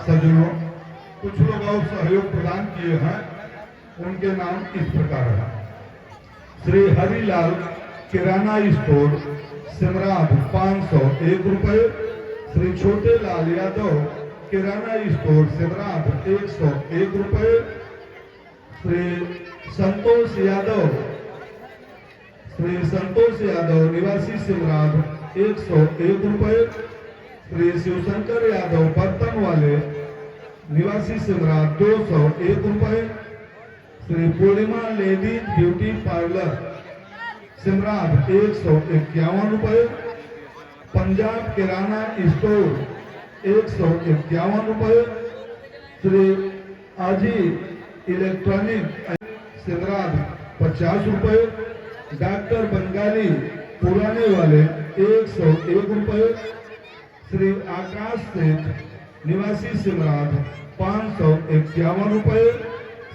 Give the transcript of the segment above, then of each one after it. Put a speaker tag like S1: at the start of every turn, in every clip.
S1: सज्जनों, कुछ लोग और सहयोग प्रदान किए हैं, उनके नाम इस प्रकार है। श्री हरिलाल किराना स्टोर सिमराध 501 रुपए। श्री छोटे लाल यादव किराना स्टोर सिमराध 101 रुपए। श्री संतोष यादव निवासी सिमराध 101 रुपए। श्री शिवशंकर यादव बर्तन वाले निवासी सिमराध 201 रुपए। श्री पूर्णिमा लेडीज ब्यूटी पार्लर सिमराध 151 रुपए। पंजाब किराना स्टोर 151 रुपए। श्री आजी इलेक्ट्रॉनिक सिमराध 50 रुपए। डॉक्टर बंगाली पुराने वाले 101 रुपए। श्री आकाश सेठ निवासी सिमराध 551 रुपए।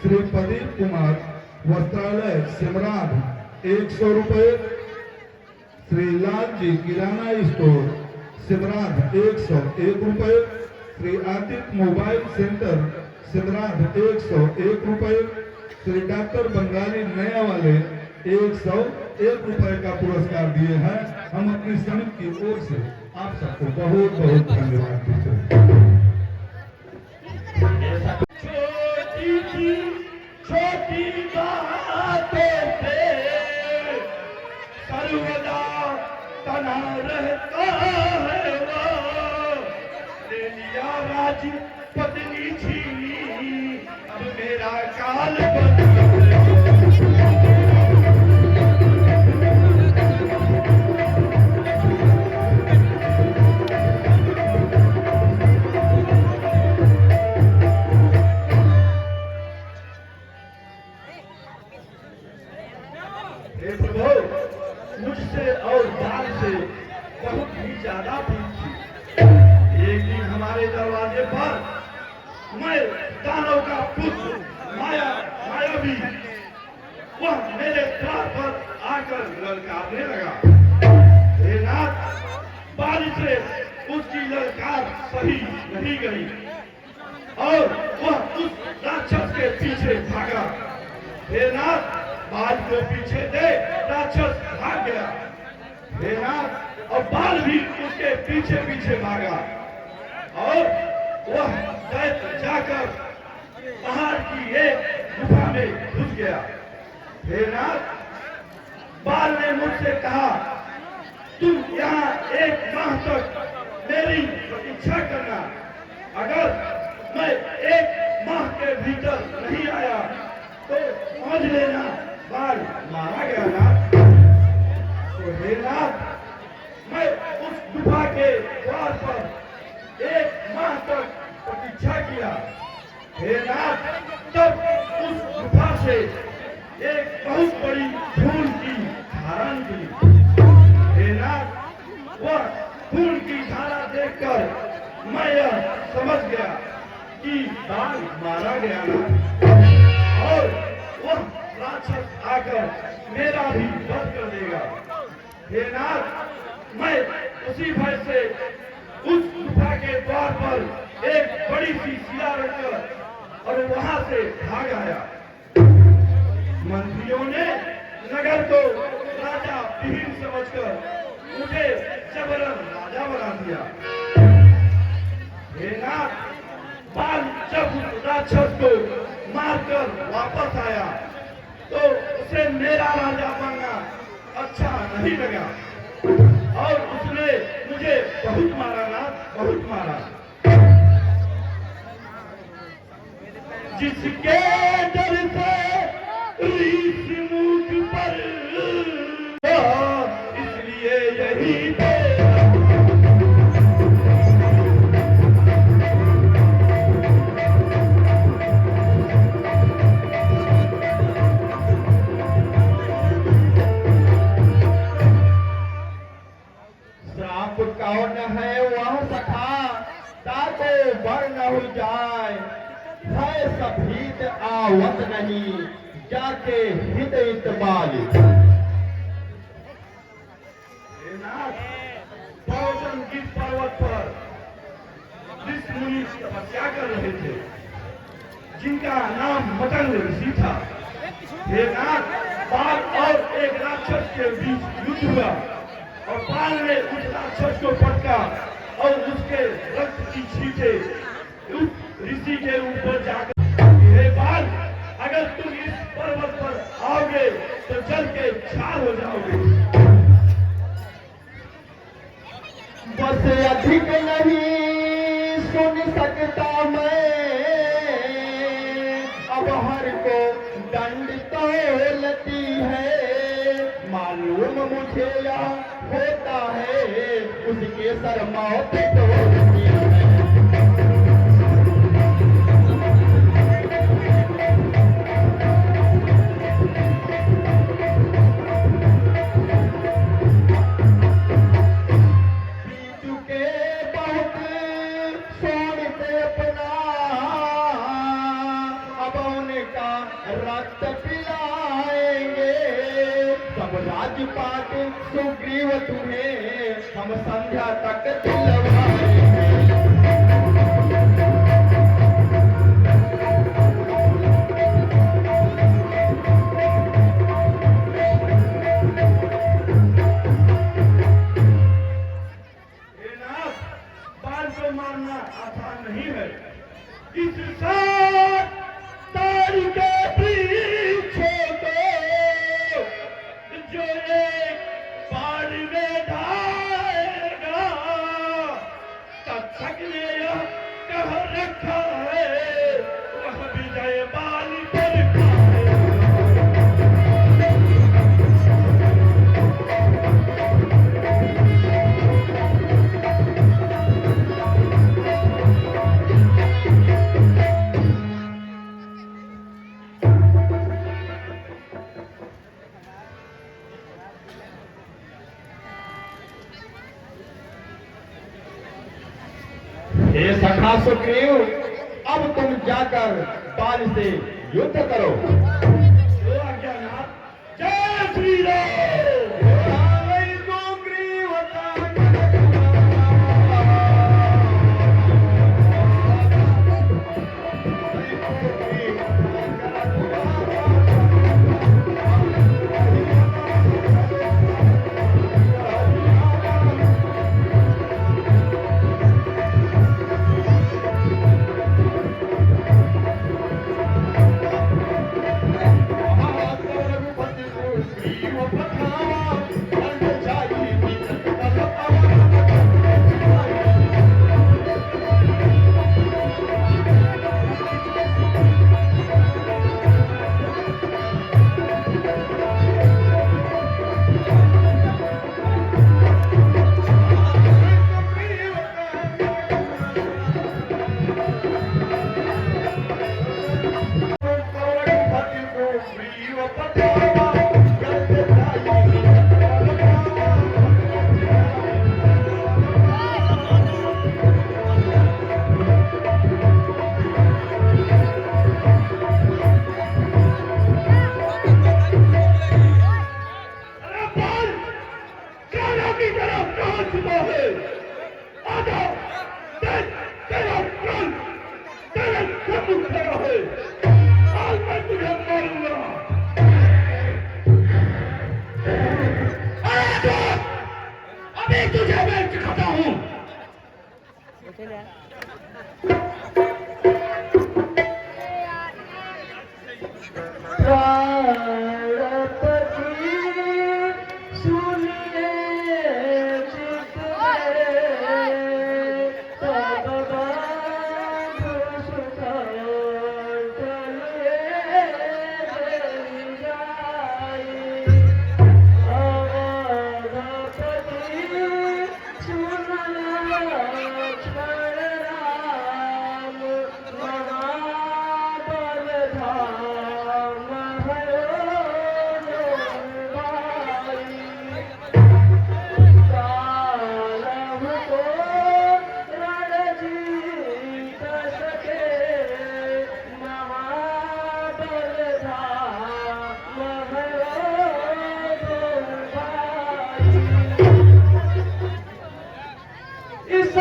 S1: श्री प्रदीप कुमार वस्त्रालय सिमराध 100 रुपए। श्री लाल जी किराना स्टोर सिमराध 101 रुपए। श्री आदित्य मोबाइल सेंटर सिमराध 101 रुपए। श्री डॉक्टर बंगाली नया वाले 101 रुपए का पुरस्कार दिए हैं। हम अपनी समिति की ओर से आप सबको बहुत बहुत धन्यवाद देते हैं।
S2: छोटी बातों पे सर्वदा तना रहता है वो। ले लिया राज पत्नी छीनी, अब मेरा काल मुझसे और बाल से बहुत ही ज्यादा भीड़ थी। एक दिन हमारे दरवाजे पर मैं दानव का पुत्र मायावी वह मेरे द्वार पर आकर ललकारने लगा। हे नाथ, बारिश से उसकी ललकार सही नहीं गई और वह उस राक्षस के पीछे भागा। हे नाथ, बाल को पीछे दे, राक्षस भाग गया। हे नाथ, और बाल भी उसके पीछे पीछे भागा और वह दैत्य जाकर पहाड़ की एक गुफा में घुस गया। हे नाथ, बाल ने मुझसे कहा, तुम यहाँ 1 माह तक मेरी प्रतीक्षा करना। अगर मैं 1 माह के भीतर नहीं आया तो समझ लेना बाल मारा गया। नाथ, तो हे नाथ, मैं उस गुफा के द्वार पर 1 माह तक प्रतीक्षा किया। हे नाथ, तब उस गुफा से एक बहुत बड़ी खून की धारा निकली। हे नाथ, वह खून की धारा देखकर मैं यह समझ गया कि बाल मारा गया। और वह राक्षस आकर मेरा भी वध कर देगा। हे नाथ, मैं उसी भय से उस गुफा के द्वार पर एक बड़ी सी शिला रखकर और वहां से भाग आया। मंत्रियों ने नगर को राजा विहीन समझकर मुझे जबरन राजा बना दिया। हे नाथ, बाल जब उस राक्षस को मारकर वापस आया तो उसे मेरा राजा बनना अच्छा नहीं लगा और उसने मुझे बहुत मारा। नाथ, बहुत मारा। जिसके डर से रीछ मुख पर, इसलिए यही
S3: कौन है वह सखा ताको बर न हो जाए, है सभीत आवत नहीं जाके हित इतबाली।
S2: पर्वत पर ऋषि मुनि तपस्या कर रहे थे, जिनका नाम मतंग ऋषि था। हे नाथ, बाल और एक राक्षस के बीच युद्ध हुआ और बाल ने उस राक्षस को पटका और उसके रक्त की छींटे उस ऋषि के ऊपर जाकर, हे बाल, अगर तुम इस पर्वत पर आओगे तो जल के छाल हो जाओगे।
S3: बस अधिक नहीं सुन सकता मैं, अब हर को दंड तोलती है। मालूम मुझे या होता है उसके सर मौत तोलती है। रक्त पिलाएंगे सब राजपाट सुग्रीव तुम्हें हम संध्या तक दिलवाएंगे।
S2: हे नाथ, बाल को मारना आसान नहीं है। इस साथ तारी के पीछे को जो एक बाढ़ में ढाएगा, तक्षक ने यह कह रखा है, वह विजय बाल पर खाएगा।
S3: हे सखा सुग्रीव, अब तुम जाकर बाल से युद्ध करो।
S2: जो आज्ञानाथ, जय श्री राम।
S3: सुग्रीव
S2: अभी तुझे मैं सिखाता हूँ।
S3: इस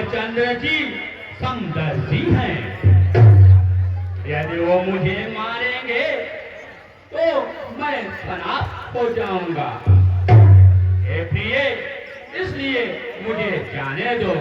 S4: रामचंद्र जी समदर्शी हैं। यदि वो मुझे मारेंगे तो मैं समाप्त हो जाऊंगा। हे प्रिय, इसलिए मुझे जाने दो।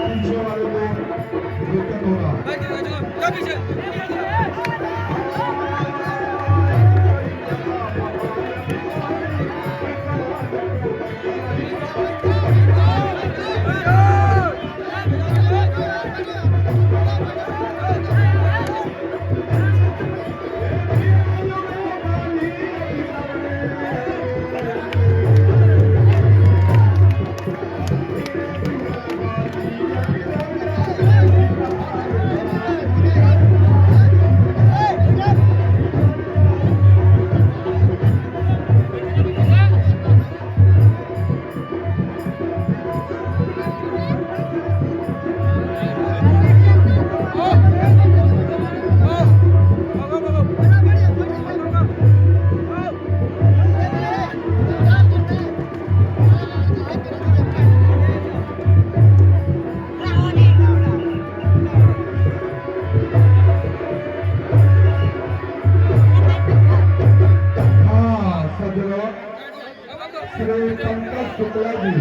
S1: पीछे वाले को दिक्कत हो रहा है। श्री पंकज शुक्ला जी।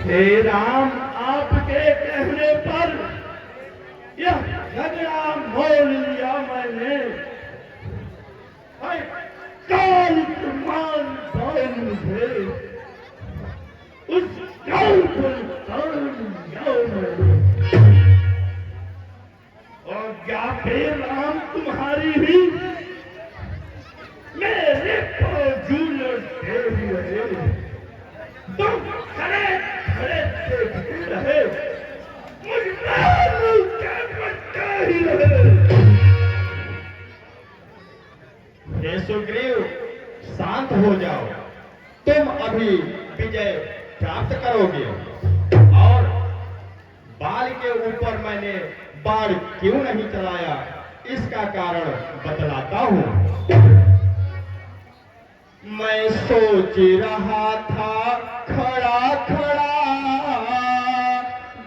S2: हे राम, आपके कहने पर यह झगड़ा मोल लिया मैंने। काल मान मुझे उस काल पर और क्या फिर राम तुम्हारी ही मेरे को जूलर दे रहे। तुम खड़े खड़े देखते रहे, मुझ क्या बचता ही रहे।
S3: हे सुग्रीव, शांत हो जाओ। तुम अभी विजय प्राप्त करोगे। और बाल के ऊपर मैंने बाण क्यों नहीं चलाया, इसका कारण बतलाता हूं। मैं सोच रहा था खड़ा खड़ा,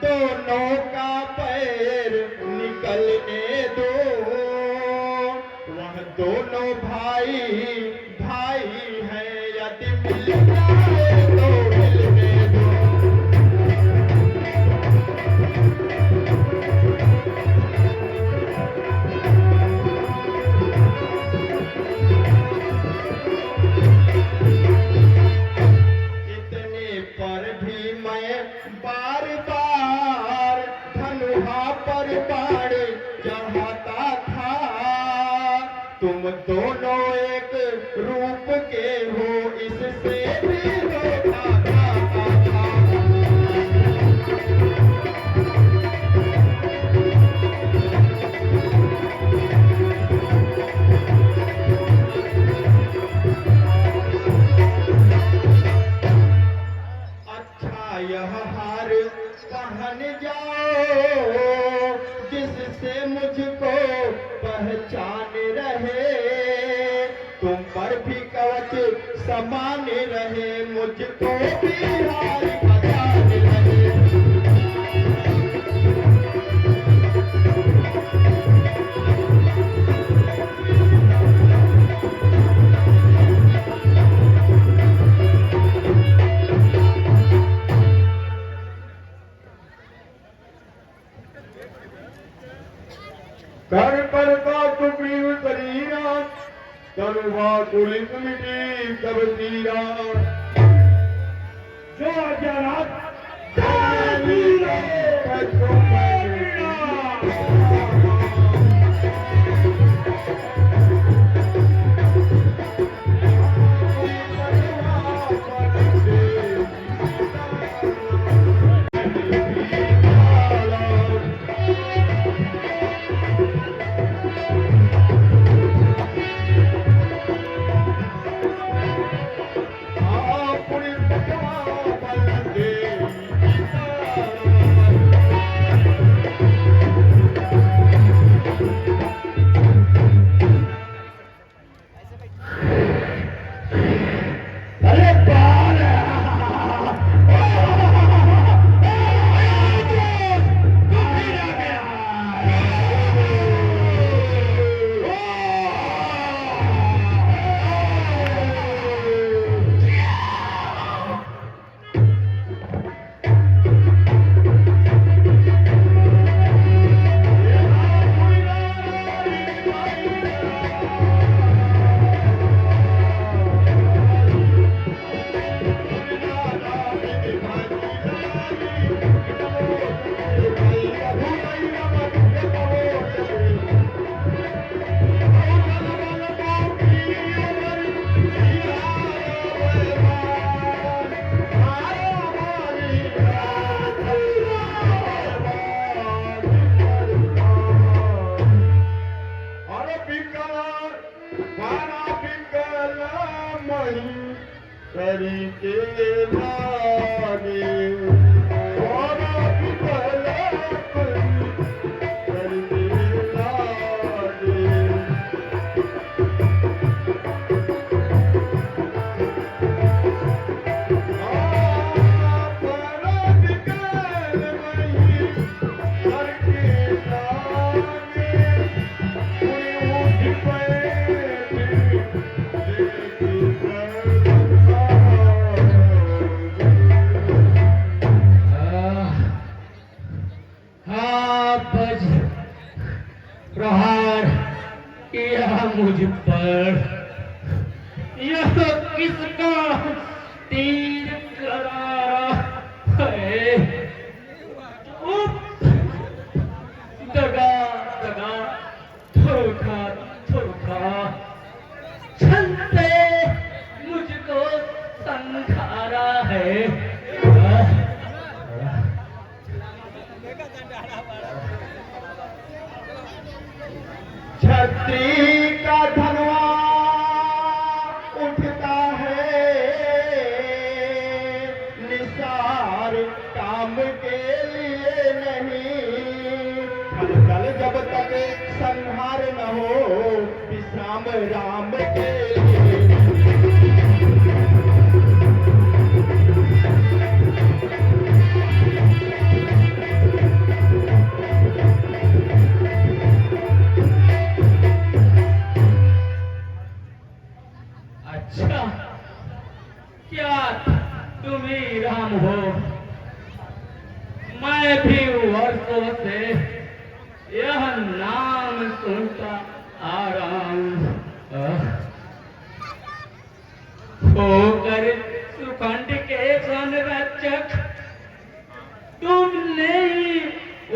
S3: दोनों का पैर निकलने दो। वह दोनों भाई भाई हैं, यदि मिल जाए तो मिलने दो। इतने पर भी मैं बार बार धनुहा पर बाण चढ़ाता था। तुम दोनों एक रूप के हो, इससे भी रोता था। हार पहन जाओ, जिससे मुझको पहचान रहे, तुम पर भी कवच समान रहे, मुझको भी हार पहचान रहे।
S1: कर पर का सुग्रीव शरीरा, तरुवा कुलित मिटी तब तीरा।
S2: जो जरा
S4: प्रहार किया मुझ पर, यह किसका तीर करारा है। उफ! दगा दगा, धोखा धोखा, छल से मुझको संघारा है।
S3: छत्री का धनवा उठता है, निसार काम के लिए नहीं, कल जब तक संहार न हो, विश्राम राम के लिए।
S4: अच्छा, क्या तुम ही राम हो? मैं भी वर्षों से यह नाम सुनता आ रहा हूँ। होकर सुखंड के संरक्षक तुमने ही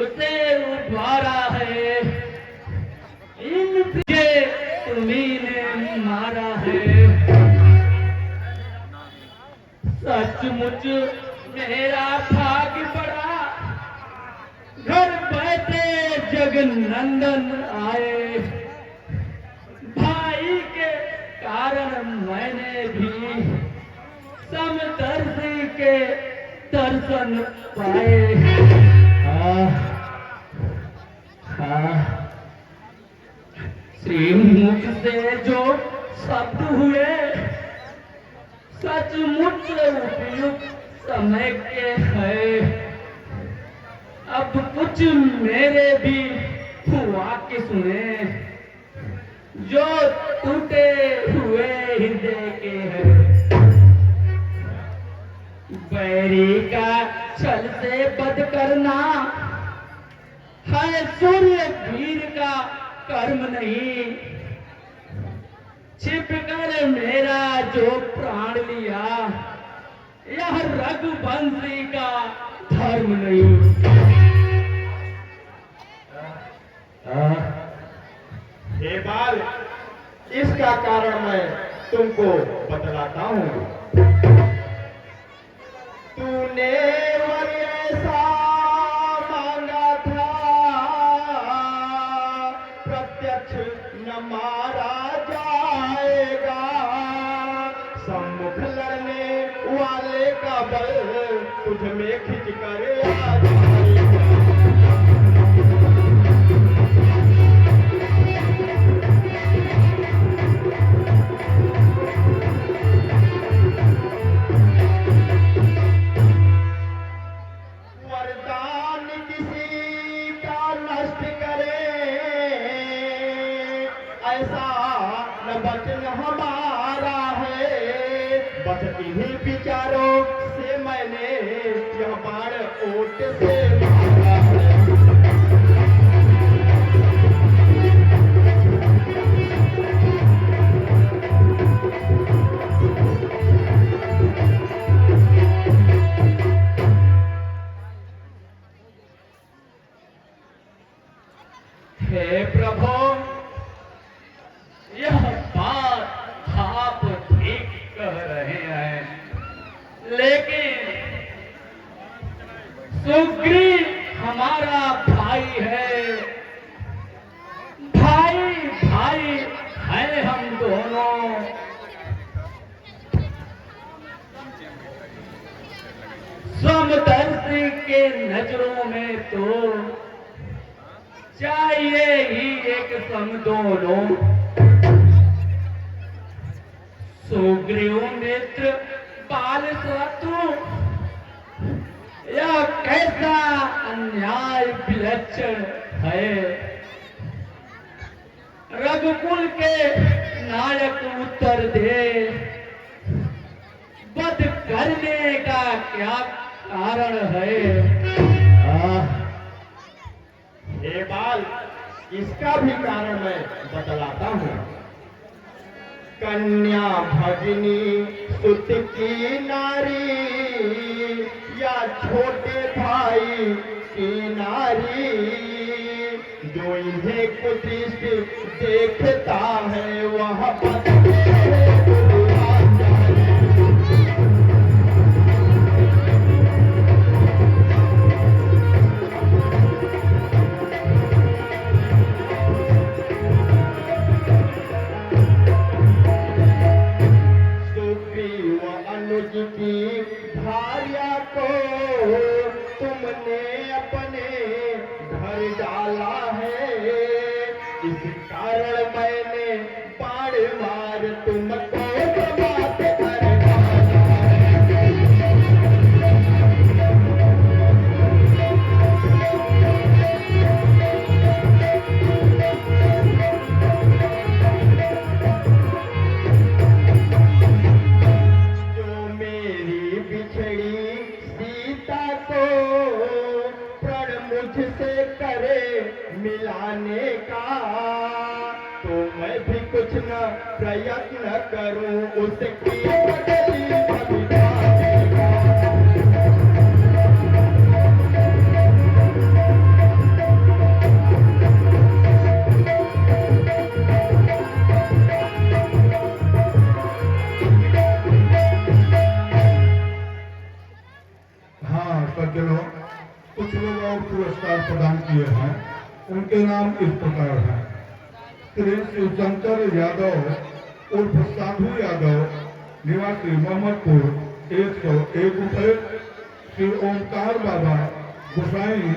S4: उसे उभारा है, इन तुम्ही ने मारा है। सचमुच मेरा भाग्य बड़ा, घर बैठे जगनंदन आए। भाई के कारण मैंने भी समदर्शी के दर्शन पाए। श्रीमुख से जो शब्द हुए सचमुच उपयुक्त समय के हैं। अब कुछ मेरे भी वाक्य सुने जो टूटे हुए हृदय के हैं। बैरी का छल से वध करना है सूर्य वीर का कर्म नहीं। छिप कर मेरा जो प्राण लिया यह रघुवंशी का धर्म नहीं।
S3: हे बाल, इसका कारण मैं तुमको बतलाता हूँ। तूने वर ऐसा मांगा था, प्रत्यक्ष न मारा जाएगा। सम्मुख लड़ने वाले का बल तुझ में खिंच कर आ जाएगा। वरदान किसी का नष्ट करे ऐसा न वचन हमारा है। बस इन्हीं विचारों से मैंने यह बाण ओट से मारा है।
S4: हे प्रभु, यह बात आप ठीक कह रहे हैं, लेकिन सुग्रीव हमारा भाई है। भाई भाई है हम दोनों। समदर्शी के नजरों में तो चाहिए ही एक सम दोनों। सुग्रीव मित्र बाल शत्रु, यह कैसा अन्याय विलक्षण है। रघुकुल के नायक उत्तर दे, वध करने का क्या कारण है।
S3: हे बाल, इसका भी कारण मैं बतलाता हूँ। कन्या भगिनी सुत की नारी या छोटे भाई की नारी, जो इन्हें कुतिष्ठ देखता है वह की भार्या को तुमने अपने घर डाला है। इस कारण मैंने बाण मार तुमको समाप्त कर डाला है। मुझसे करे मिलाने का, तो मैं भी कुछ न प्रयत्न करूं उसकी बदली कविताने का।
S1: हाँ सज्जनों, कुछ लोग और पुरस्कार प्रदान किए हैं, उनके नाम इस प्रकार हैं। श्री शिवशंकर यादव उर्फ साधु यादव, निवासी मोहम्मदपुर, 101 रुपये। श्री ओमकार बाबा गोसाई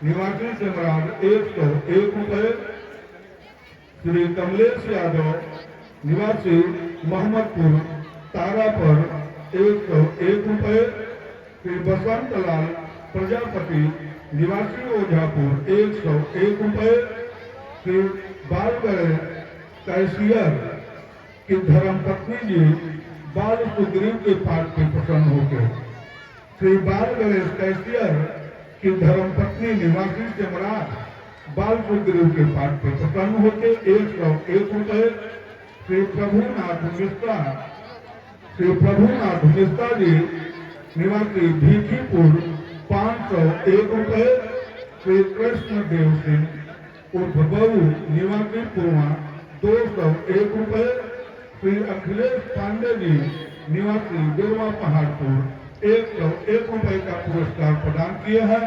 S1: निवासी सिमरान 101 रुपये, श्री कमलेश यादव निवासी मोहम्मदपुर तारापर 101 रुपये, श्री बसंत लाल प्रजापति निवासी ओझापुर 101 रुपये, श्री बालगढ़ कैशियर की धर्मपत्नी जी बाल सुग्रीव के पाठ पे प्रसन्न होकर, श्री बाल गणेश कैशियर की धर्मपत्नी निवासी सिमरान बाल सुग्रीव के पाठ पे प्रसन्न होकर 101 रुपये, श्री प्रभुनाथ मिश्रा जी निवासी भीखीपुर 501 रुपये, श्री कृष्ण देव सिंह उर्फ बबू निवासी पूर्वा 201 रुपये, श्री अखिलेश पांडे जी निवासी बिरवा पहाड़पुर 101 रुपये का पुरस्कार प्रदान किए हैं।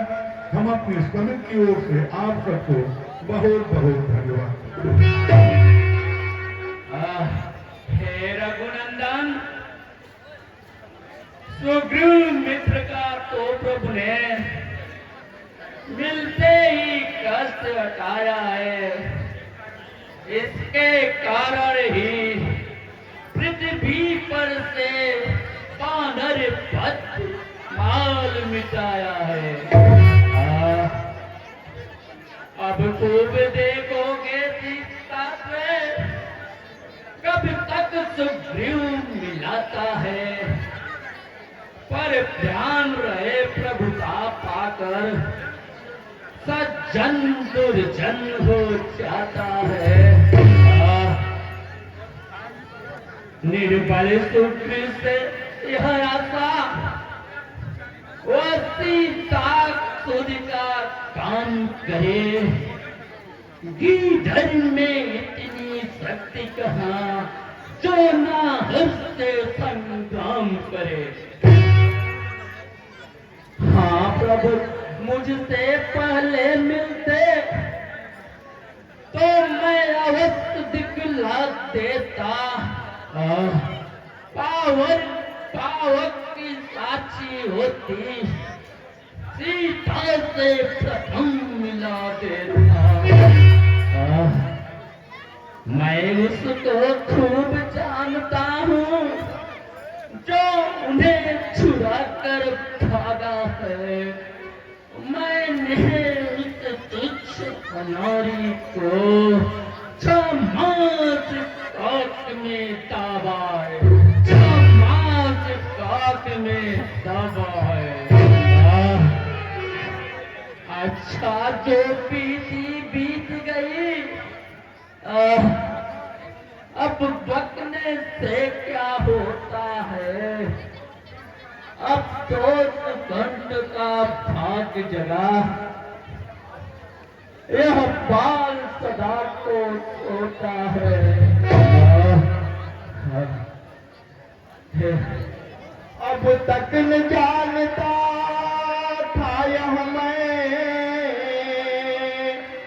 S1: हम अपनी समिति की ओर से आप सबको बहुत बहुत धन्यवाद।
S4: हे रघुनंदन, सुग्रीव मित्र का तो प्रभु ने मिलते ही कष्ट हटाया है। इसके कारण ही पृथ्वी पर से वानर पद माल मिटाया है। अब खूब देखोगे सीता से कब तक सुग्रीव मिलाता है, पर ध्यान रहे प्रभुता पाकर सज्जन दुर्जन हो जाता है। निर्बल सुग्रीव से यह आशा वो सीता सूर्य का काम करे। गीधर में इतनी शक्ति कहाँ जो ना हर्ष से संग्राम करे। हाँ प्रभु, मुझसे पहले मिलते तो मैं अवश्य दिखला देता। पावक की साक्षी होती, सीता से प्रथम मिला देता। मैं उसको खूब जानता हूँ जो उन्हें छुड़ा कर भागा है। मैंने उस तुच्छ नारी को छमास काट में दाबा है, छमास काट में दाबा है। अच्छा जो बीती बीत गई, अब बकने से क्या होता है। अब तो कंठ का भाग जगा, यह बाल सदा को सोता है।
S3: अब तक न जानता था यह मैं,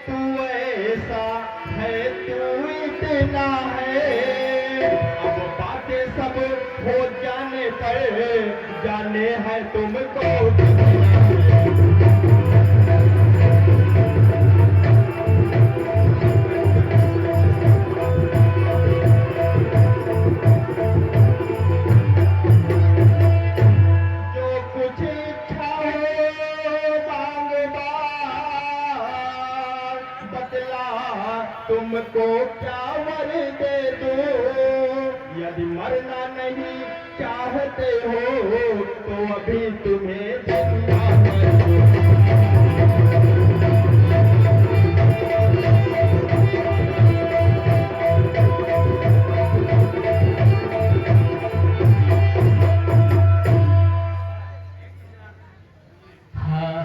S3: तू ऐसा है, तू इतना है। अब बातें सब हो जाने पर जाने है तुमको। तुमको क्या वर दे दूं, यदि मरना नहीं चाहते हो तो अभी तुम्हें जिंदा कर दूं।
S4: हाँ,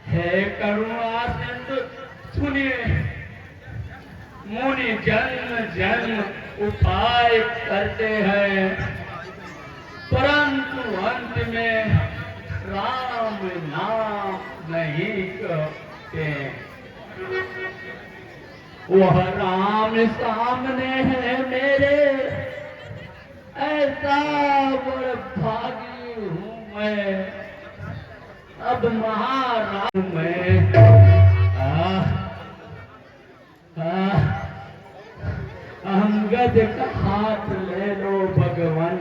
S4: हे करुणा सिंधु सुनिए। मुनि जन्म जन्म उपाय करते हैं, परंतु अंत में राम नाम नहीं कहते। वह राम सामने है मेरे, ऐसा बड़ भागी हूँ मैं। अब महाराज में अंगद का हाथ ले लो भगवान,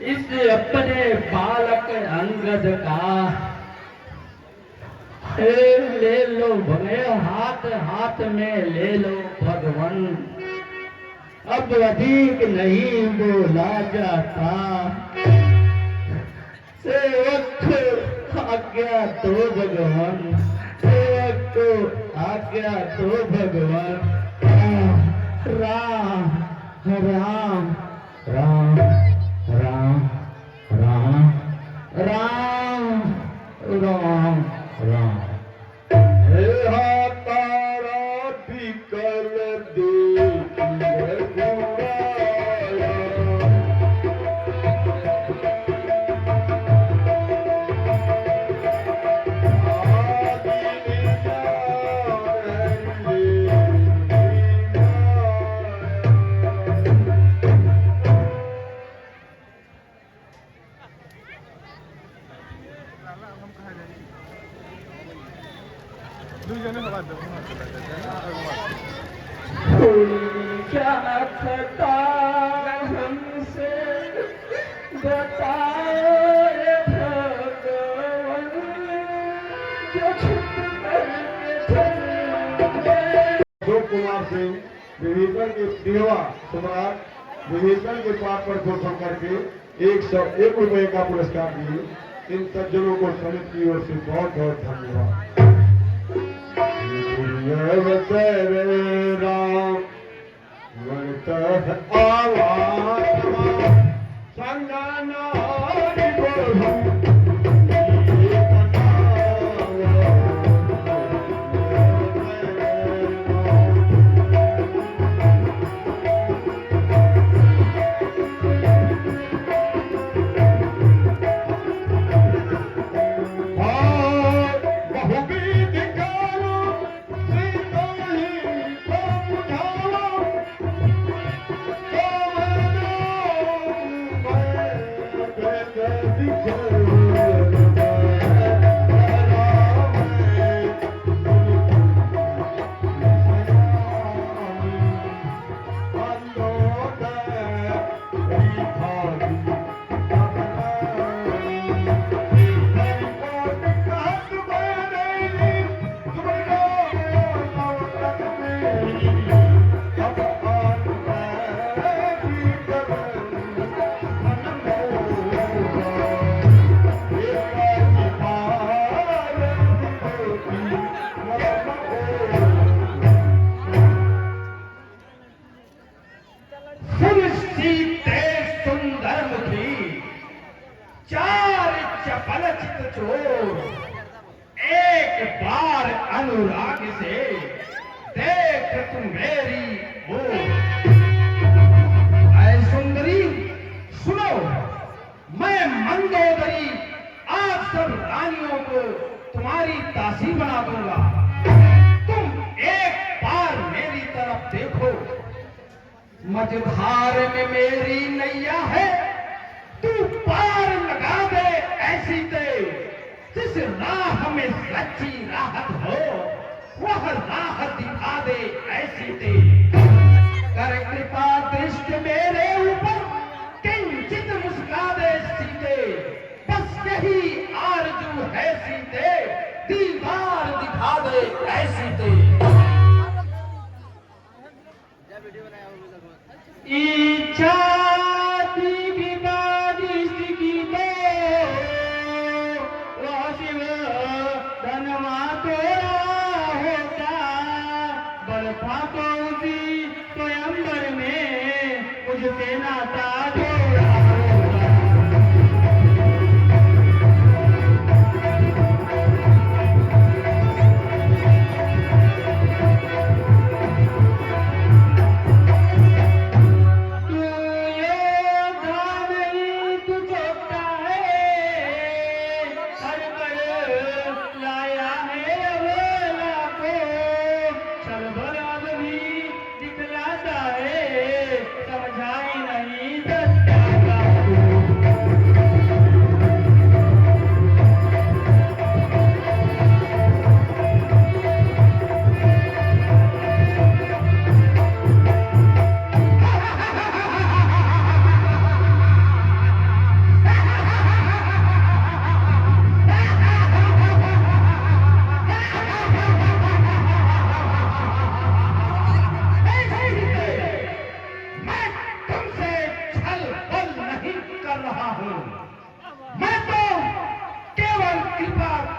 S4: इस अपने बालक अंगद का ले लो भले हाथ हाथ में ले लो भगवान। अब अधिक नहीं बोला जाता, सेवक को आज्ञा दो भगवान, सेवक को आज्ञा दो भगवान। राम राम राम राम राम राम राम राम।
S3: तारा टिकल देखिए गुराया,
S4: क्या खता हमसे बताए भगवान, जो छुप करके चले।
S3: दो कुमार सिंह विभीषण के देवा सम्राट विभीषण के पाप पर शोषण करके 101 रुपए का पुरस्कार दिए। इन सज्जनों को समिति की ओर से बहुत बहुत धन्यवाद। राम आवाज संगना
S2: एक बार अनुराग से देख तू मेरी ओर। ऐ सुंदरी सुनो, मैं मंदोदरी आप सब रानियों को तुम्हारी दासी बना दूंगा। तुम एक बार मेरी तरफ देखो, मझधार में मेरी नैया है, तू पार लगा दे ऐसी ते, जिस राह में सच्ची राहत हो वह राह दिखा दे ऐसी ते। कर कृपा दृष्टि मेरे ऊपर किंचित मुस्का दे सीते, बस यही आरजू है सीते, दीवार दिखा दे ऐसी ते।
S4: इच्छा की बारिश की दो, वह शिव धनमा तोड़ा होता, बरफा तो उसी स्वयंवर में मुझसे नाता जोड़ा होता।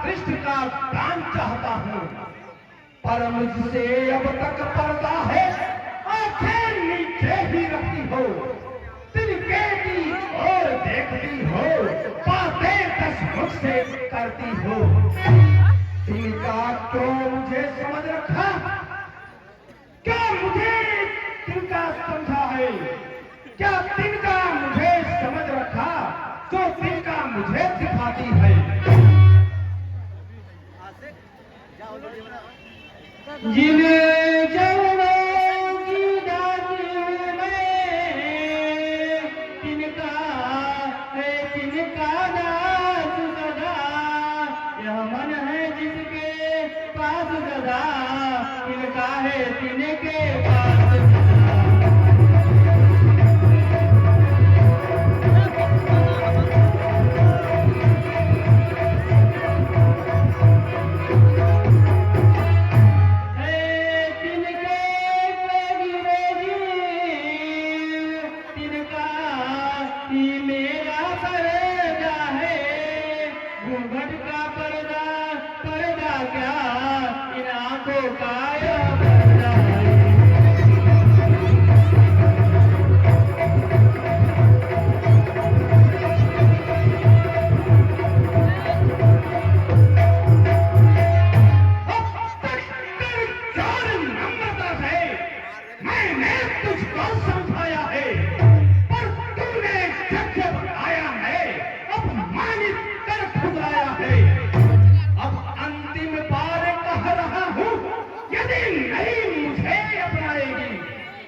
S2: कृष्ण का प्राण चाहता हूँ, पर मुझसे अब तक पर्दा है, आंखें नीचे ही रखती हो, तिनके की ओर देखती हो, बातें 10 मुख से करती हो। तिनका क्यों मुझे समझ रखा, क्या मुझे तिनका समझा है, क्या तिनका मुझे समझ रखा, जो तिनका मुझे दिखाती है।
S4: जिन चरणों की दासी हूँ मैं, तिनका है तिनका दास सदा, यह मन है जिसके पास सदा, तिनका है तिनके पास सदा। घूंघट का पर्दा पर्दा क्या, इन आंखों का यह पर्दा है।
S2: मैंने तुझको समझाया है, पर तूने जब जब आया है, अपमानित कर खुदाया है। अब अंतिम बार कह रहा हूँ, यदि नहीं मुझे अपनाएगी,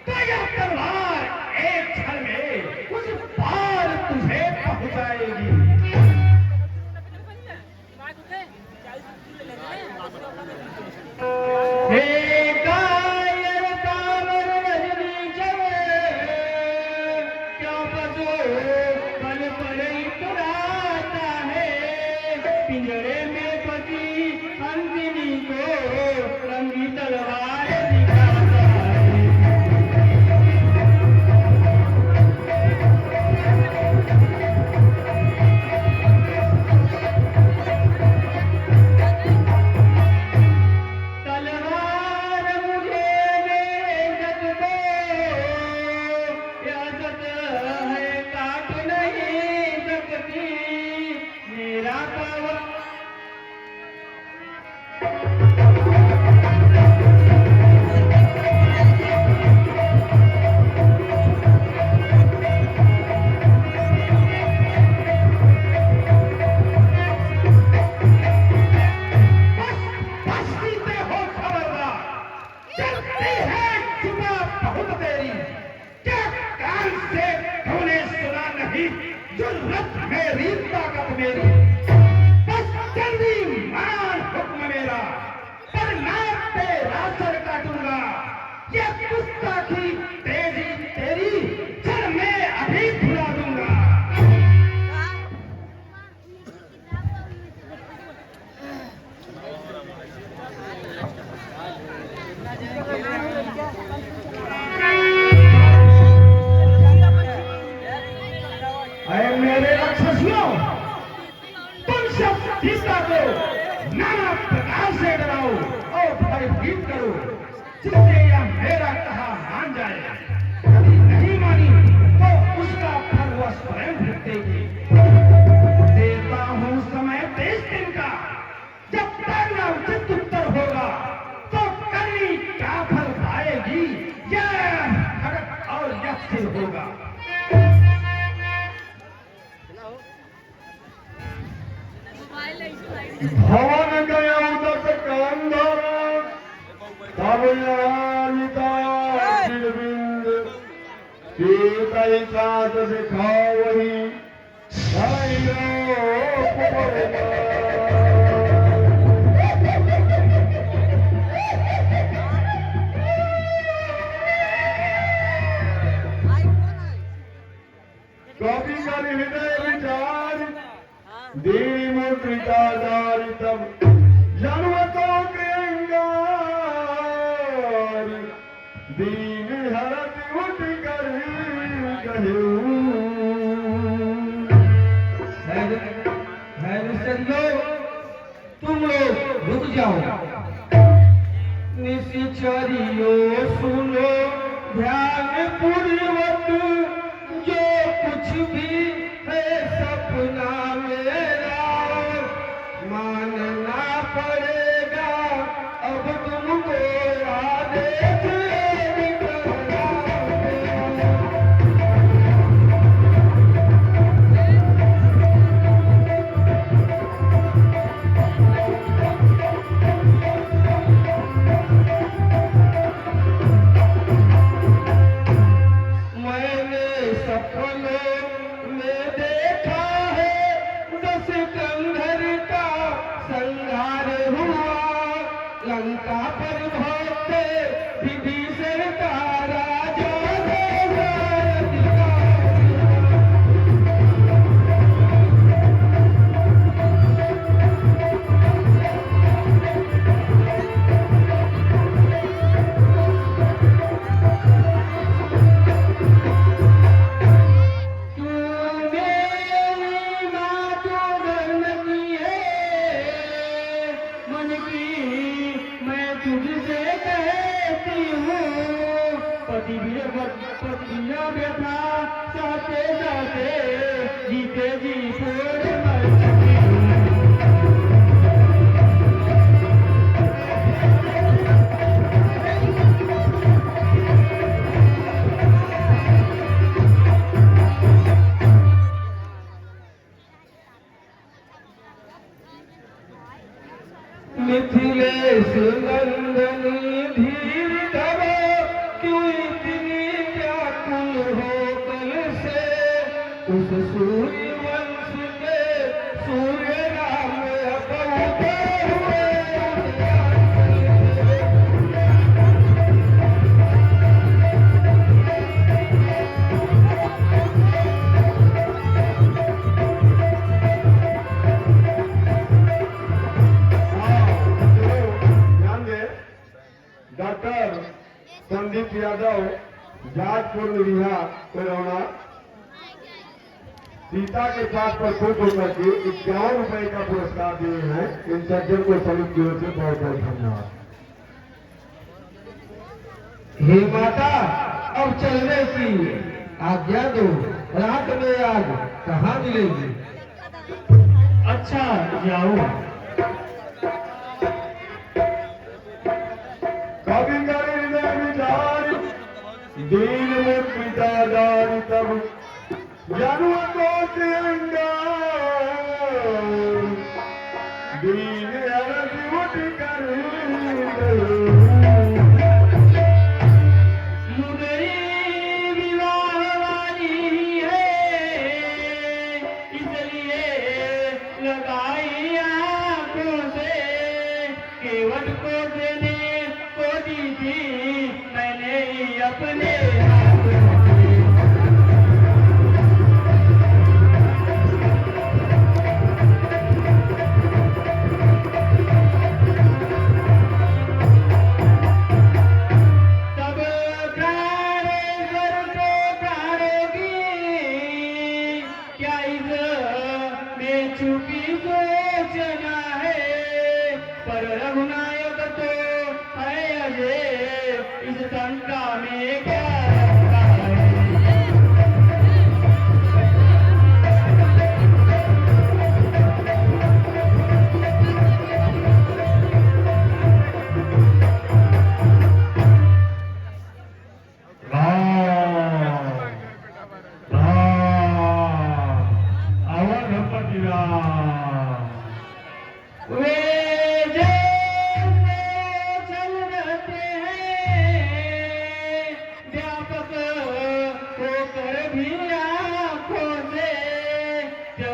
S2: तो यह तलवार एक क्षण में उस पार तुझे पहुंचाएगी।
S4: हे कायर कामर रजनी चले, क्यों बसो पल पल इतराता है, पिंजरे में फंसी हंसिनी को रंगी तलवार दिखाता है। तलवार मुझे मेरे जग को, यह सत है काट नहीं सकती, मेरा पावन
S2: बस सीते हो खबरदार, चलती है जुबा बहुत तेरी, क्या कान से तूने सुना नहीं, जुर्रत मेरी ताकत मेरी। बस जल्दी मान हुक्म मेरा, वरना तेरा सर काटूंगा। ये गुस्ताखी तेजी तेरी जड़ में अभी भुला दूंगा। अरे मेरे राक्षसियों, तुम सब सीता को नाना प्रकार से डराओ और भयभीत करो, जिससे यह मेरा कहा मान जाए। यदि नहीं मानी तो उसका फल वह स्वयं भुगतेगी। देता हूँ समय 23 दिन का, जब तक न उचित उत्तर होगा तो करनी क्या फल पाएगी, यह भगत और यह से होगा।
S3: भवन गया दस कंधर, तब यानिता बिंद, सीतई सात दिखावही, कवि कर हृदय विचार, दीन मुद्रिका दारी तब जनवतों के अंगार, दीन हरत उठ कर कहूं।
S4: है मिस्टर यो, तू
S5: जाओ। निश्चरियो सुनो ध्यान पूर्वक, जो कुछ भी है सपना मेरा मानना पड़ेगा अब तुमको आदेश निकलना। मैंने सपनों में देखा है 10 कंधर का संहार हुआ, लंका पर भोगते विभीषण का राजा देगा अधिकार। व्यथा चाहते चाहते जीते जी छोड़ मर चुकी हूँ। मिथिलेश नंदनी धीर धरो, क्यों इतनी व्याकुल हो कल से। उस सूर्य वंश के सूर्य राम अब उदय हुए उदयाचल से।
S3: ध्यान दे। डॉक्टर संदीप यादव जाजपुर रिहा कोरोना सीता के साथ पर खुद होकर के 51 रुपए का पुरस्कार दिए हैं। इन सज्जन को सभी की ओर से बहुत बहुत धन्यवाद।
S5: हे माता, अब चलने की आज्ञा दो। रात में आग कहाँ मिलेगी?
S4: अच्छा जाओ।
S3: कभी करे हृदय विचार, दीन में पिता जान तब जानू को तिरंगा, दीन अरज उठ कर
S4: मुदई विवाह वाली है, इसलिए लगाई आंखों से। केवट को देने को दी थी मैंने ही अपने हाथों से। तब प्राणेश्वर को प्राणोगी, क्या इस में छुपी सोचना है। पर रघुनायक तो है अजय, इस शंका में क्या रखा है।
S3: अवधपति राम।
S4: वे जैसे चल रहते हैं, व्यापक होकर भी आंखों से। जो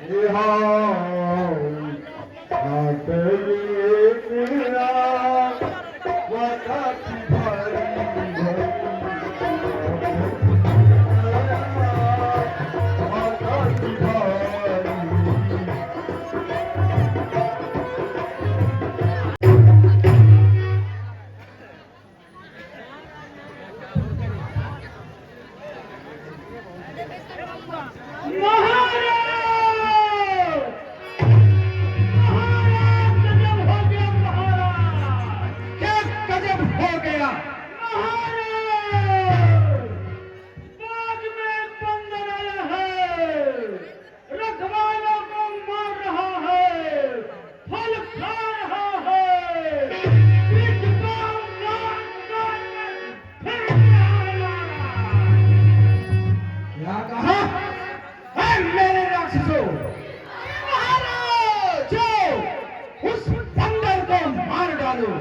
S5: क्या गजब हो गया।
S4: बाग में बंदर आया है, रखवालों को मार रहा है, फल खा रहा है, बीच गाँव गाँव में फिर आया।
S5: क्या कहा है मेरे राक्षसों? जाओ उस बंदर को मार डालो।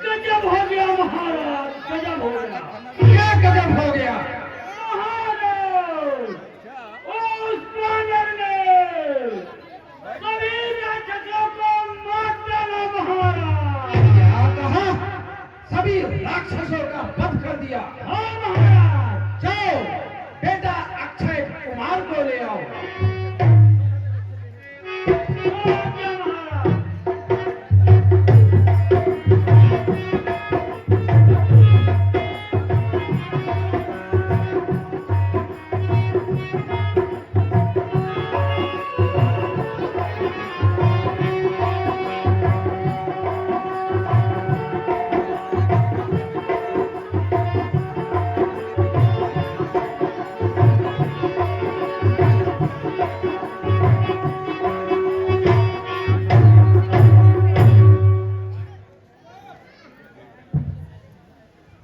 S4: गजब हो गया महाराज, गजब हो गया।
S5: क्या गजब हो गया?
S4: महाराज, उस बानर ने सभी राक्षसों को मार डाला महाराज।
S5: क्या कहा? सभी राक्षसों का वध कर दिया।
S4: हाँ महाराज।
S5: जाओ बेटा अक्षय कुमार को ले आओ।
S4: आज्ञा महाराज।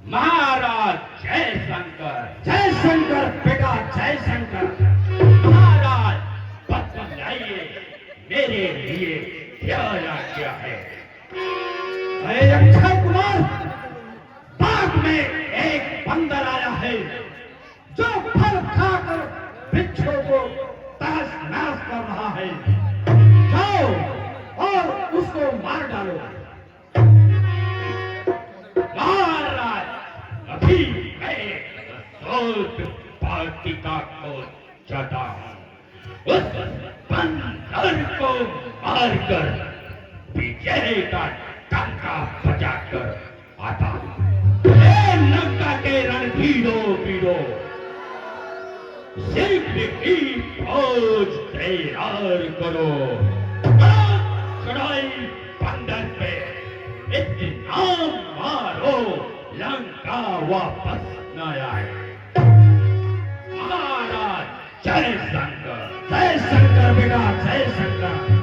S4: महाराज जय शंकर।
S2: जय शंकर बेटा, जय शंकर।
S4: महाराज बतलाइए मेरे लिए क्या आज्ञा है?
S2: अरे अक्षय कुमार, बाग में एक बंदर आया है जो फल खाकर वृक्षों को तहस नहस कर रहा है। जाओ और उसको मार डालो।
S4: महाराज अभी मैं सोच पातिका को जाता हूँ, उस बंदर को मारकर विजय का डंका बजाकर आता हूँ। हे लंका के रणधीरो वीरो, शीघ्र ही फौज तैयार करो। चढ़ाई बंदर पे इतना मारो लंका वापस न आए। महाराज जय शंकर।
S2: जय शंकर बेटा, जय शंकर।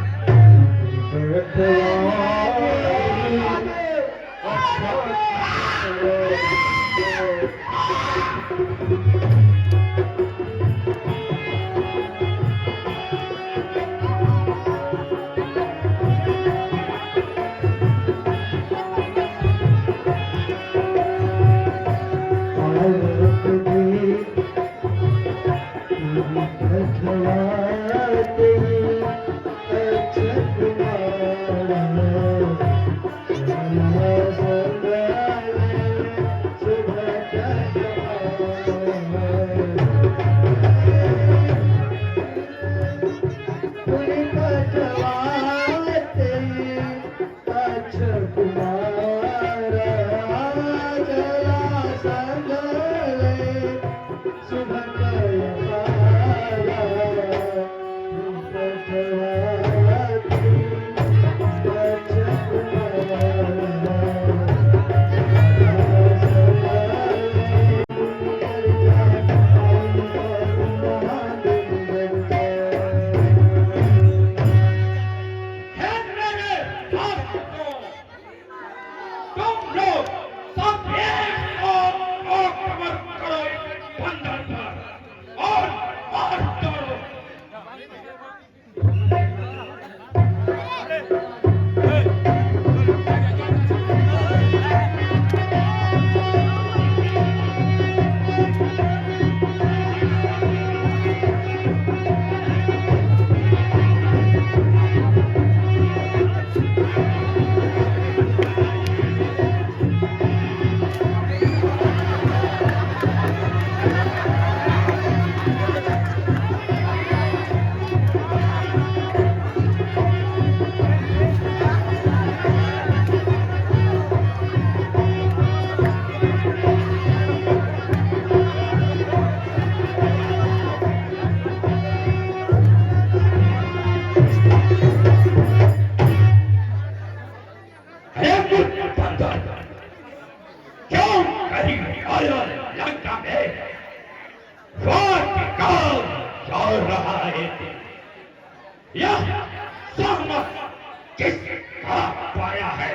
S4: किसका पाया है?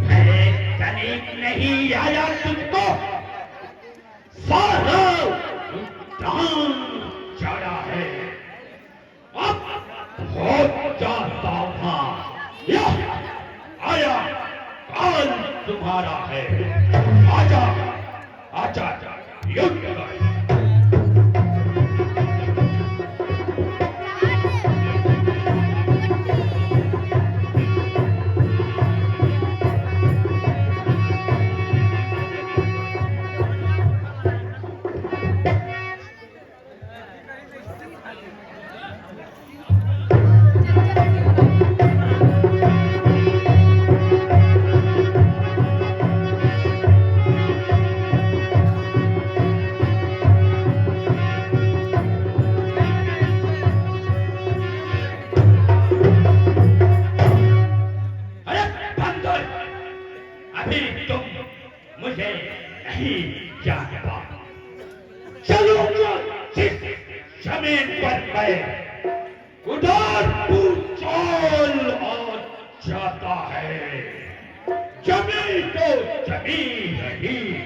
S4: मेरे सैनिक नहीं आया तुमको, सारा उद्यान चढ़ा है। अब बहुत जाता था, यह आया काल तुम्हारा है। आजा आजा युद्ध कर। अभी तुम मुझे नहीं जानता। चलूंगा जिस जमीन पर मैं, उधर भूचाल आ जाता है। जमीन तो जमीन रही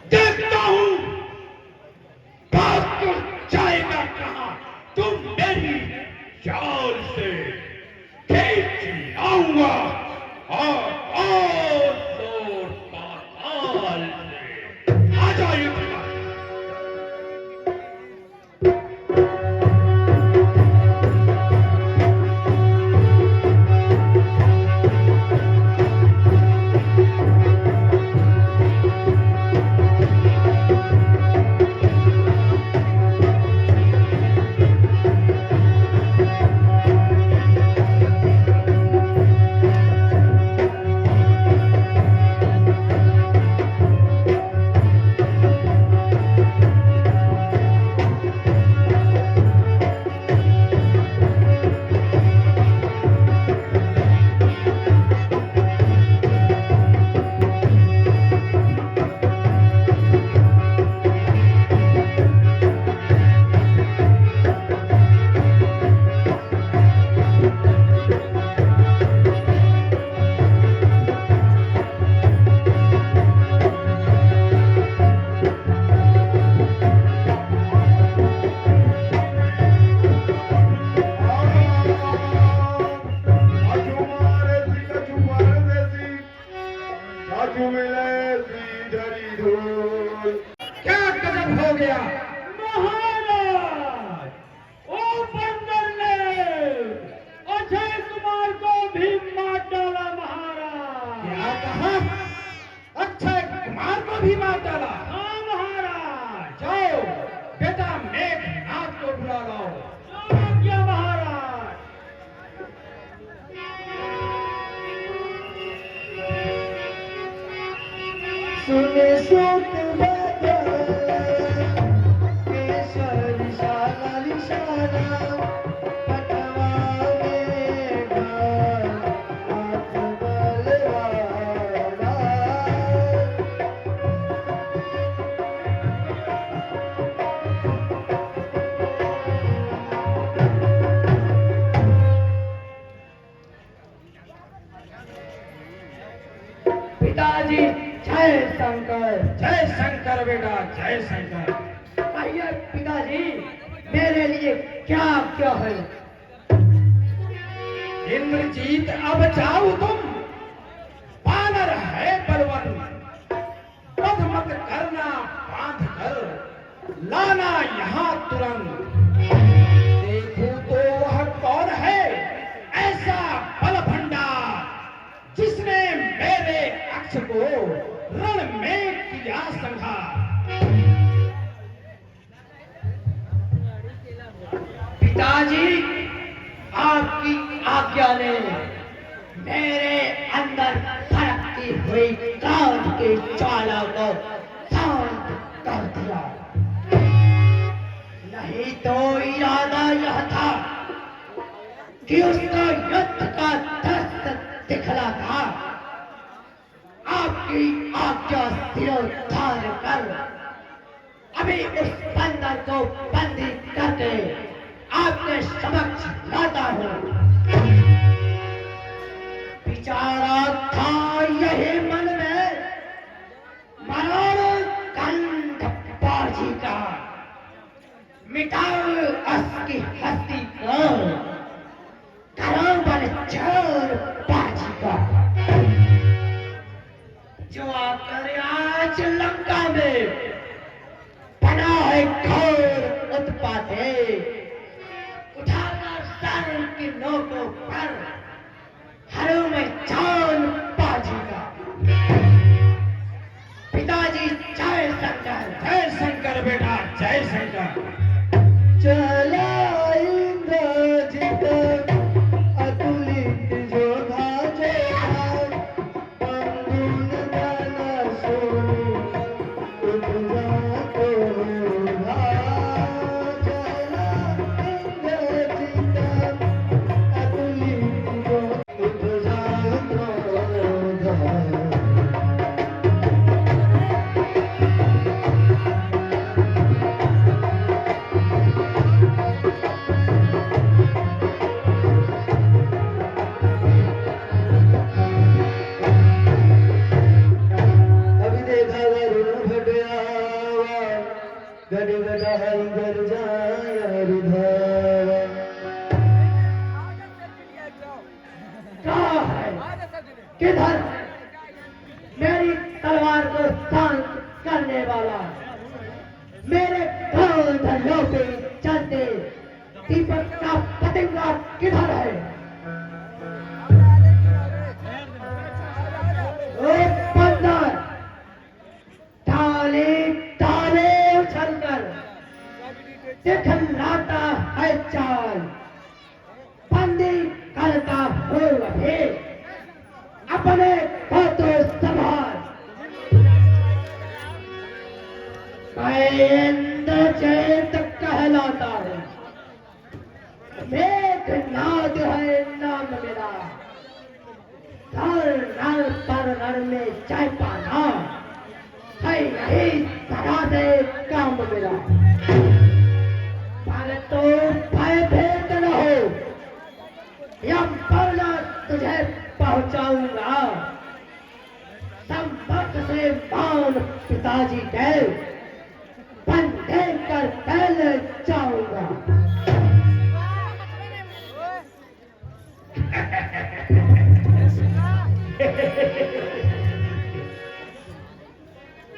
S2: देखता हूं बात तो जाएगा कहां। तुम मेरी चाल से खींच आऊंगा और जोर पाताल से। आ जाइए
S5: क्या गजब हो गया।
S4: महाराज, ओ बंदर ने अजय कुमार को भी मार डाला महाराज।
S5: क्या कहा? अक्षय कुमार को भी मार डाला?
S4: हाँ महाराज।
S5: जाओ बेटा मेघनाथ को बुला लाओ।
S4: क्या महाराज?
S5: सुने सुत केसर शाला निशाना पटवा मेघा हाथ बलवाना।
S4: पिताजी जय शंकर।
S5: जय शंकर बेटा जय शंकर।
S4: आइए पिताजी, मेरे लिए क्या क्या है?
S5: इंद्रजीत अब जाओ तुम। वानर है बलवन, वध मत करना बांध कर लाना यहाँ तुरंत। देखूं तो वह कौन है ऐसा बल भंडार जिसने मेरे अक्ष को रण में किया संहार।
S4: पिताजी, आपकी आज्ञा ने मेरे अंदर भड़कती हुई क्रोध की ज्वाला को शांत कर दिया। नहीं तो इरादा यह था कि उसका युद्ध का दस्त दिखला था। आपकी आज्ञा सिरोधार कर अभी उस बंदर को बंदी करके आपके समक्ष लाता हूं। विचारा था यही मन में मनोरंजन बाजी का, मिटाओ उसकी हस्ती को, करो बल चोर बाजी का। जो आकर आज लंका में बना है घोर उत्पाते, उठाकर सर की नोकों पर हरों में जान बाजी का। पिताजी जय शंकर।
S5: जय शंकर बेटा जय शंकर।
S4: चला इंद्रजित अतुलित जोधा जोधा, पंगुन दन सोनी उपजा कोधा। चला इंद्रजित अतुलित जोधा उपजा कोधा।
S5: गड़गड़ाई गरजाया रुधावा।
S4: कहाँ है? किधर है? मेरी तलवार को शांत करने वाला, मेरे क्रोध लोपे चलते दीपक का पतंगा किधर है? ओ बंदर, ताले ताले उछलकर दिखलाता है चाल, बंदी करता हुआ भी अपने को तो संभाल। मैं इंद्रचेत कहलाता हूँ, मेघनाद है नाम मेरा, धर नर पर नर में जय पाना है यही तरह से काम मेरा। पर तो भयभीत न हो, यम पौना तुझे पहुंचाऊंगा। संपर्क से बाण पिताजी के बंधे कर पहले जाऊंगा।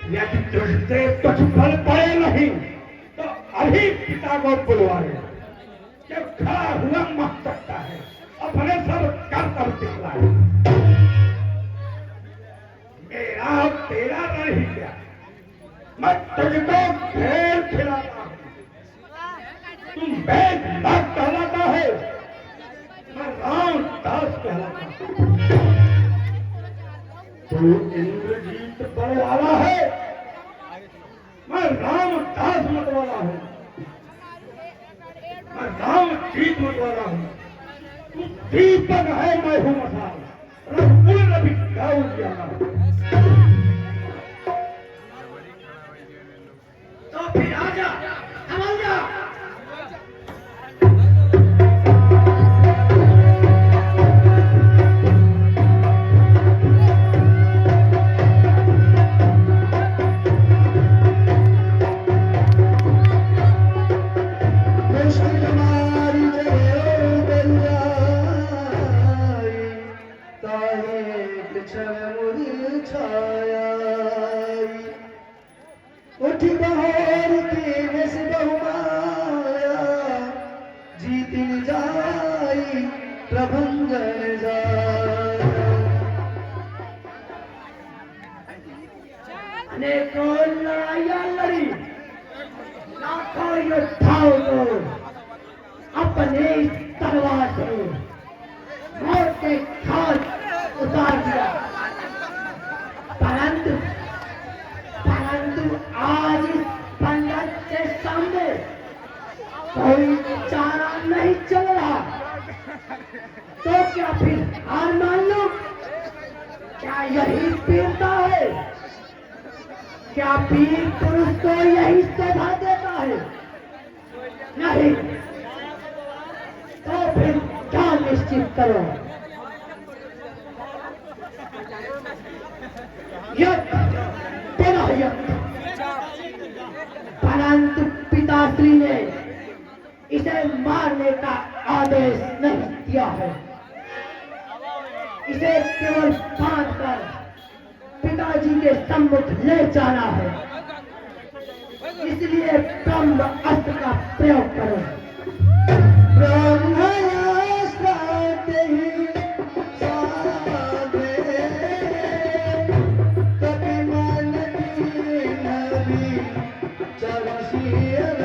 S2: यदि तुझसे कुछ फल पड़े नहीं तो अभी पिता को बुलवा ले। जब खड़ा हुआ मत सकता है, अपने सब कर्तव्य दिखलाए। मेरा और तेरा नहीं क्या, मैं तुझको खेल खिलाता हूँ। तुम मेघनाद कहलाता है, मैं रामदास कहलाता हूँ। तू इंद्रजीत बड़े वाला है, मैं रामदास मत वाला हूँ। मैं रामजीत मत वाला हूँ। तू दीपक है, मैं हूँ मसाल। रघुकुल भी गाँव जाना।
S4: तो फिर आजा, संभल जा।
S5: उठी बहार के रस बहुमाया, जीतिन जाई प्रभंजन जाया।
S4: अनेकों लड़ाइयां लड़ी, लाखों योद्धाओं को अपने तलवार से मौत के घाट उतार दिया। परंतु आज इस पंडित के सामने कोई चारा नहीं चल रहा, तो क्या फिर हार मान लो? क्या यही वीरता है? क्या वीर पुरुष को यही शोभा देता है? नहीं, तो फिर क्या निश्चित करो? युद्ध, पुनः युद्ध। परंतु पिताश्री ने इसे मारने का आदेश नहीं दिया है। इसे केवल बांधकर पिताजी के सम्मुख ले जाना है। इसलिए ब्रह्म अस्त्र का प्रयोग करो।
S5: ब्रह्मास्त्र ही साधे, कभी मन की नबी चलसिया।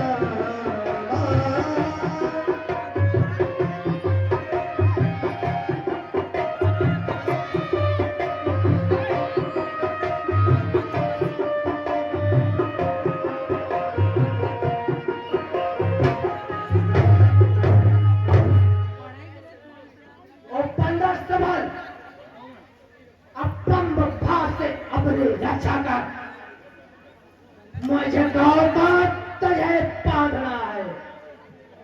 S4: और 15 सवाल अब ब्रह्म भाव से अपनी रक्षा कर। मुझे गौर तुझे बांधना है,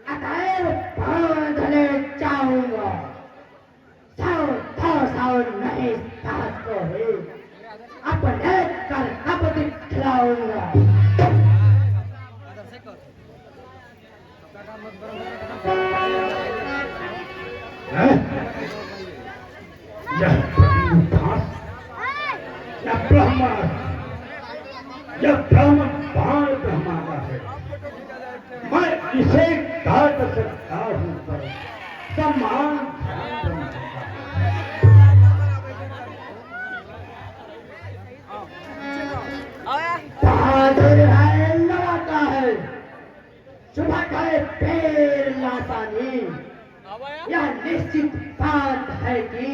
S4: अतएव बांधने चाहूंगा। साउन नहीं साहस को ही अपने कर अब दिखलाऊंगा।
S2: यह ब्रह्म बाण ब्रह्मांड है। मैं इसे काट सकता हूं पर सम्मान
S4: बहादुर है लड़ाता है, सुबह करे पैर लासानी। यह निश्चित बात है कि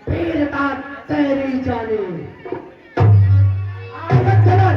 S4: पैर का तैरी जाने। आगे चलो।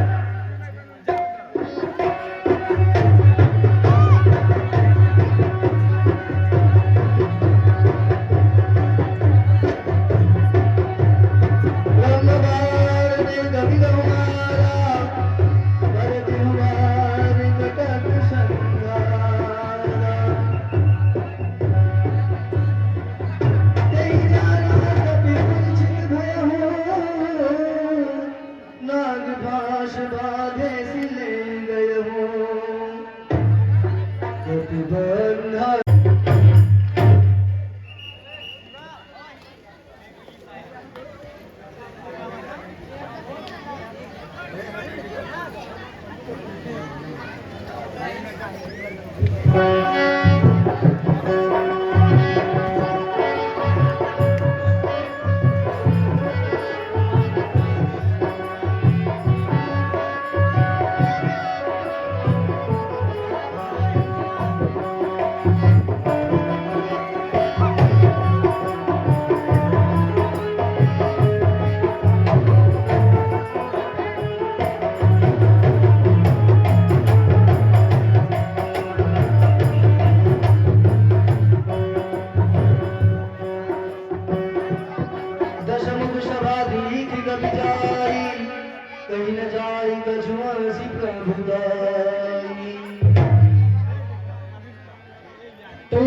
S5: कहीं न जाई कछुआसी प्रभुदाई।
S2: तू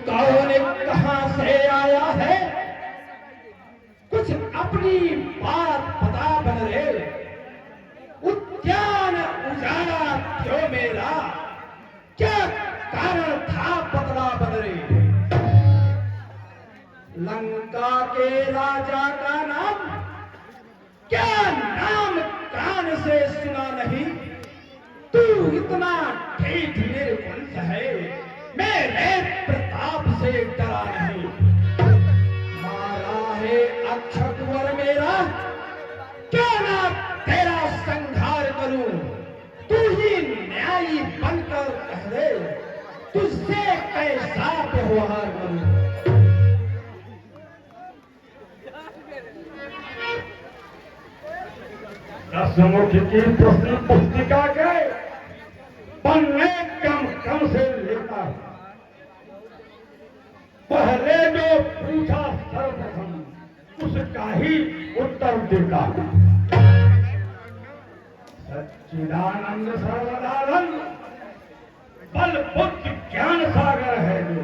S2: कौन कहां से आया है? कुछ अपनी बात बता बन रे। उद्यान उजाड़ा क्यों मेरा? क्या कारण था बदला बन रे? लंका के राजा का नाम क्या नाम कान से सुना नहीं? तू इतना ठीक निर्बंध है, मेरे प्रताप से डरा नहीं। मारा है अक्षकुवर मेरा, क्या ना तेरा संहार करूं? तू ही न्यायी बनकर कह दे, तुझसे कैसा व्यवहार करूं? दसमुख की प्रश्न पुस्तिका के पन्ने कम से लेता हूं। पहले जो पूछा सर्वप्रथम उसका ही उत्तर देता हूं। सच्चिदानंद सर्वदानंद बल बुद्धि ज्ञान सागर है जो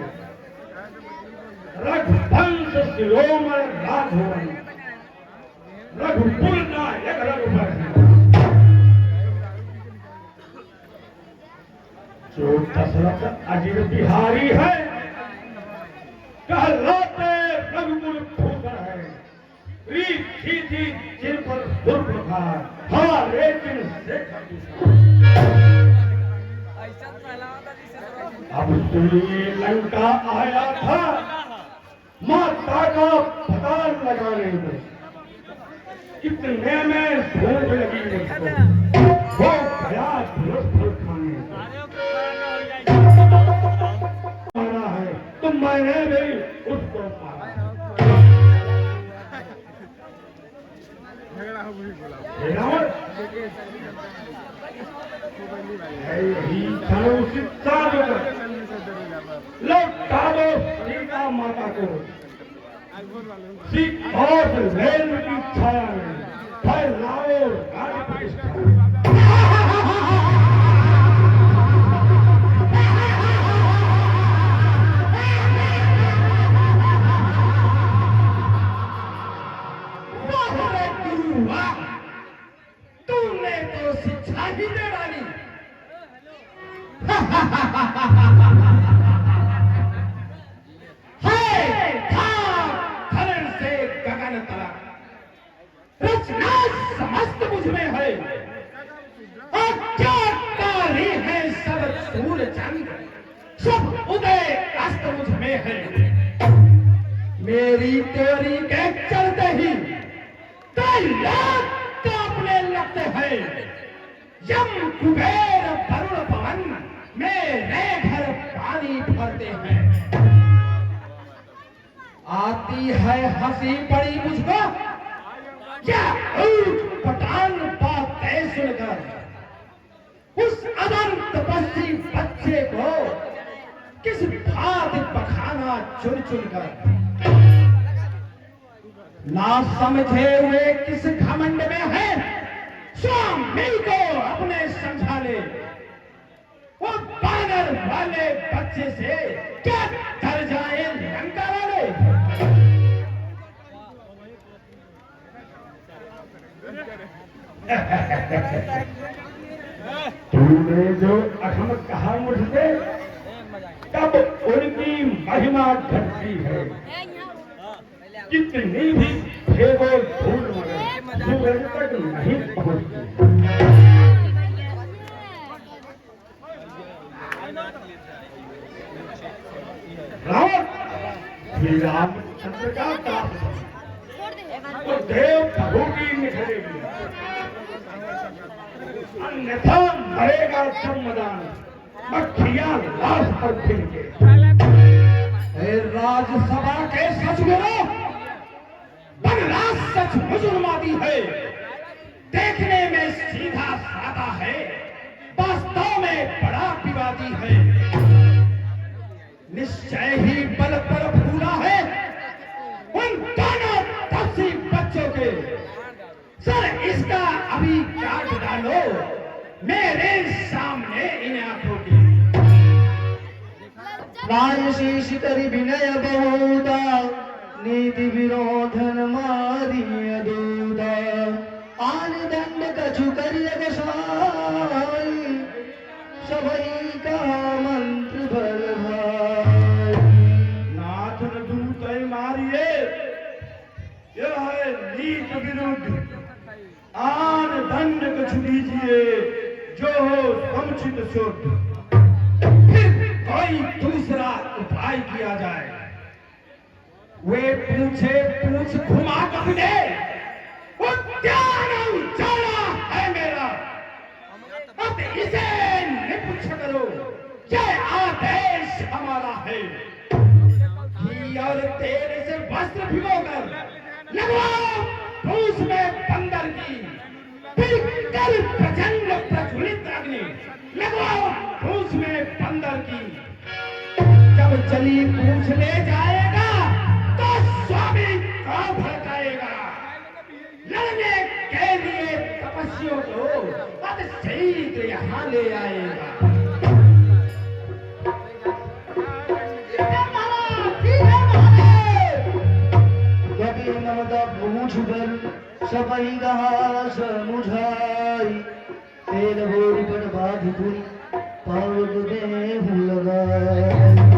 S2: रघुवंश शिरोमणि राघवन रघुकुल नायक रघुवर जो दशरथ अजीर बिहारी है, कहलाते रघुकुल भूषण है। रीति थी जिन पर दुर्प्रकार हमारे जिन से अब श्रीलंका आया था माता का पता लगाने में। इतने में भूख लगी मुझको, वो गया फल खाने। मारा है तो मैंने भी उसको मारा। लौटा दो सीता माता को, और रेल की छाया में फैलाओ राज्य प्रतिष्ठा। तूने तो शिक्षा ही दे डाली। रचना समस्त मुझ में है, रहे हैं। मेरी तेरी के चलते ही लोग कांपने लगते हैं। यम कुबेर वरुण पवन मेरे घर पानी भरते हैं। आती है हंसी बड़ी मुझको क्या ऊट पटान बातें सुनकर। उस अनंत बस्ती बच्चे को किस भांति बखाना चुन चुन कर। ना समझे हुए किस घमंड में है, स्वामी को अपने समझा ले। वो बानर वाले बच्चे से क्या डर जाए लंका वाले।
S3: तूने जो अहम कहा मुझसे, तब उनकी महिमा घटती है। कितनी भी फेंको धूल मगर सूरज तक नहीं पहुंचती। रावण श्री रामचंद्र का दास तो देव प्रभु की निखरेगी, अन्यथा मरेगा जन्मदान मक्खियां लाश पर फिर के।
S2: राजसभा के सचमुचों बनराज सच मुजुर्माती है। देखने में सीधा साधा है, वास्तव में बड़ा विवादी है। निश्चय ही बल पर फूला है उन दोनों तपसी बच्चों के। सर इसका अभी काट डालो मेरे सामने इन आंखों की।
S5: राजशीष करि विनय बहुदा, नीति विरोधन मारिय दूदा। आन दंड कछु करिय गोसाई, सबई का मंत्र बल भाई।
S2: नाथ दूत मारिए, यह है नीत विरुद्ध। आन दंड कछु दीजिए, जो हो समुचित शुद्ध। फिर कोई दूसरा उपाय किया जाए। वे पूछे पूछ घुमा कहने, उद्यान उजाड़ा है मेरा। अब इसे निपुछ करो, यह आदेश हमारा है। घी और तेल से वस्त्र भिगोकर लगवाओ पूछ में बंदर की। फिर कल प्रचंड प्रज्वलित अग्नि लगवाओ पूछ में बंदर की। जब चली पूछ ले जाएगा तो स्वामी को भड़काएगा। लड़ने के लिए तपस्वियों को अतिशीघ्र यहाँ ले आएगा।
S5: कभी ममता पूछ कर सबई कहा समुझाई। तेल बोरी पर बाधी पूरी पावक दे हूँ लगाई।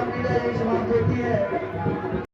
S4: लीला यही समाप्त होती है।